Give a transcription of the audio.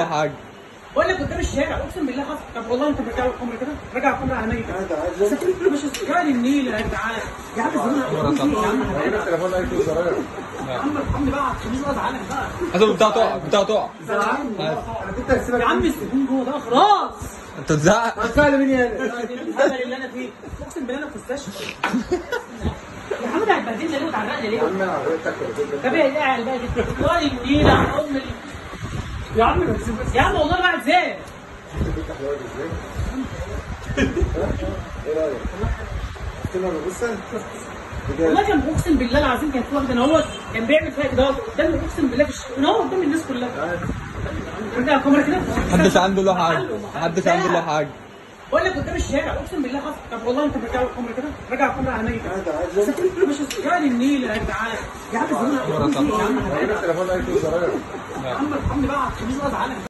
له حاجه. بقول لك قدام الشارع اقسم بالله حصل. طب والله انت مرجع الكاميرا كده، راجع الكاميرا على ميت. سافرت مش جاي النيل يا جدعان. يا عم زمان يا عم التليفون ايفون زراير. يا عم ارحمني بقى عشان مش ازعلك بقى. اصل بتاع تقع. زعلان انا كنت هسيبك يا عم السجون جوه ده خلاص. انت تزعق. هتسأل مين يعني؟ الهبل اللي انا فيه اقسم بالله انا في المستشفى. يا عم ده هتبهدلنا ليه وتعرقنا ليه؟ يا عم انا عرفتك طب ايه قاعد بقى كده والله النيل على ام يا عم يا عم والله قاعد ازاي؟ ايه رايك؟ قلت له بص والله كان اقسم بالله العظيم كانت واحده انا هو كان بيعمل فيها كده قدامي اقسم بالله انا هو قدام الناس كلها. رجع الكاميرا كده. محدش عنده له حاجه. محدش عنده له حاجه. بقول لك قدام الشارع اقسم بالله حصل. طب والله انت مرجع الكاميرا كده، راجع الكاميرا على ميت. سافرت مش جاي النيل يا جدعان. يا عم زمان يا عم التليفون ايفون زراير. يا عم ارحمني بقى عشان مش ازعلك.